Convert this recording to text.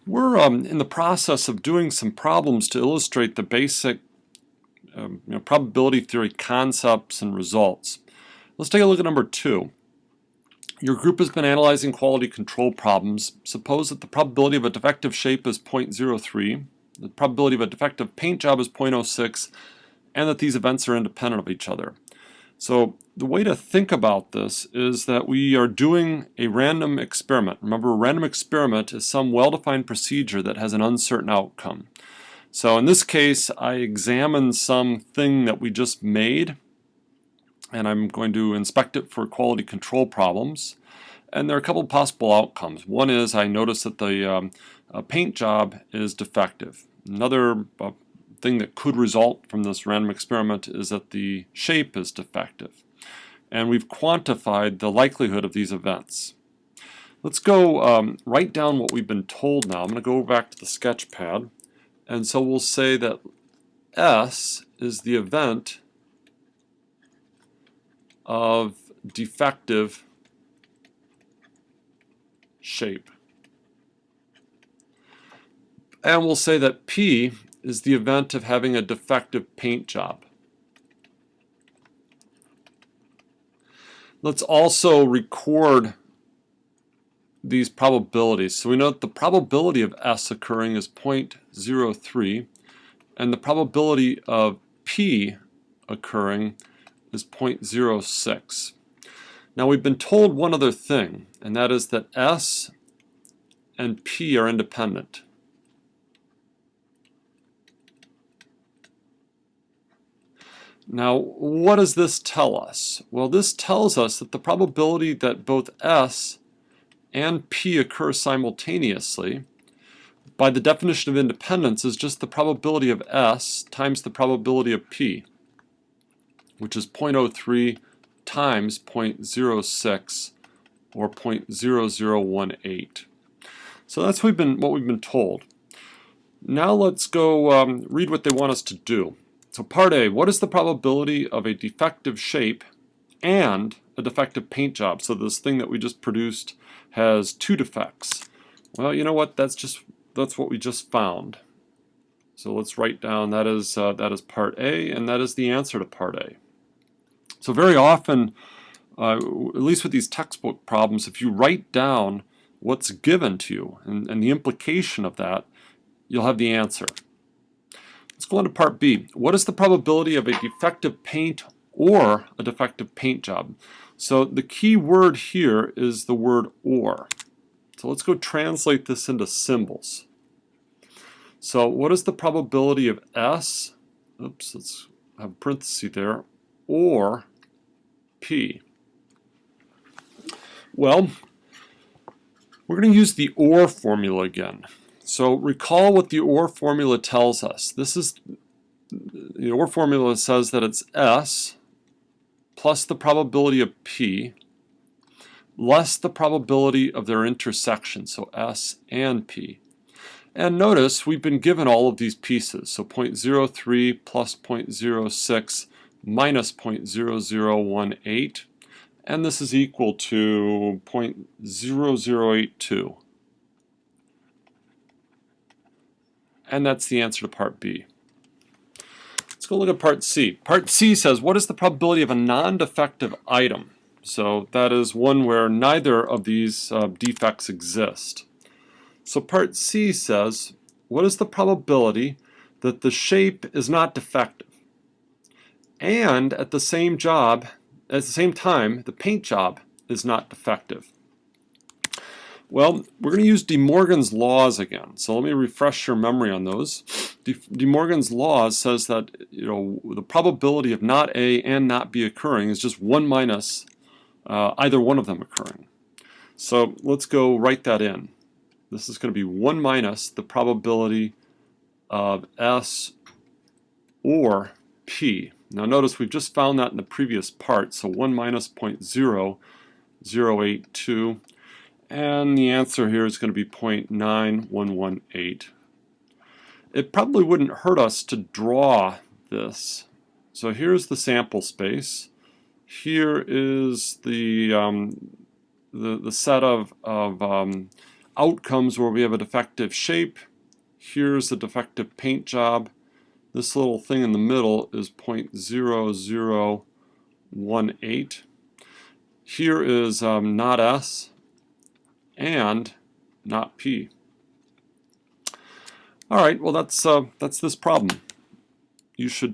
We're in the process of doing some problems to illustrate the basic probability theory concepts and results. Let's take a look at number 2. Your group has been analyzing quality control problems. Suppose that the probability of a defective shape is 0.03, the probability of a defective paint job is 0.06, and that these events are independent of each other. So the way to think about this is that we are doing a random experiment. Remember, a random experiment is some well-defined procedure that has an uncertain outcome. So in this case, I examine something that we just made, and I'm going to inspect it for quality control problems. And there are a couple of possible outcomes. One is I notice that the paint job is defective. Another thing that could result from this random experiment is that the shape is defective. And we've quantified the likelihood of these events. Let's go write down what we've been told now. I'm going to go back to the sketch pad. And so we'll say that S is the event of defective shape. And we'll say that P is the event of having a defective paint job. Let's also record these probabilities. So we know that the probability of S occurring is 0.03, and the probability of P occurring is 0.06. Now we've been told one other thing, and that is that S and P are independent. Now, what does this tell us? Well, this tells us that the probability that both S and P occur simultaneously, by the definition of independence, is just the probability of S times the probability of P, which is 0.03 times 0.06, or 0.0018. So that's what we've been told. Now let's go read what they want us to do. So part A, what is the probability of a defective shape and a defective paint job? So this thing that we just produced has two defects. Well, you know what? That's what we just found. So let's write down that is part A, and that is the answer to part A. So very often, at least with these textbook problems, if you write down what's given to you and the implication of that, you'll have the answer. Let's go on to part B. What is the probability of a defective paint or a defective paint job? So the key word here is the word or. So let's go translate this into symbols. So what is the probability of S, oops, let's have a parenthesis there, or P? Well, we're going to use the OR formula again. So recall what the OR formula tells us. The OR formula says that it's S plus the probability of P less the probability of their intersection, so S and P. And notice we've been given all of these pieces, so 0.03 plus 0.06 minus 0.0018, and this is equal to 0.0082. And that's the answer to part B. Let's go look at part C. Part C says, what is the probability of a non-defective item? So that is one where neither of these defects exist. So part C says, what is the probability that the shape is not defective? And at the same time, the paint job is not defective. Well, we're going to use De Morgan's laws again. So let me refresh your memory on those. De Morgan's law says that the probability of not A and not B occurring is just 1 minus either one of them occurring. So let's go write that in. This is going to be 1 minus the probability of S or P. Now notice we've just found that in the previous part, so 1 minus 0.0082. And the answer here is going to be 0.9118. It probably wouldn't hurt us to draw this. So here's the sample space. Here is the set of outcomes where we have a defective shape. Here's the defective paint job. This little thing in the middle is 0.0018. Here is not S and not P. All right, well that's this problem. You should try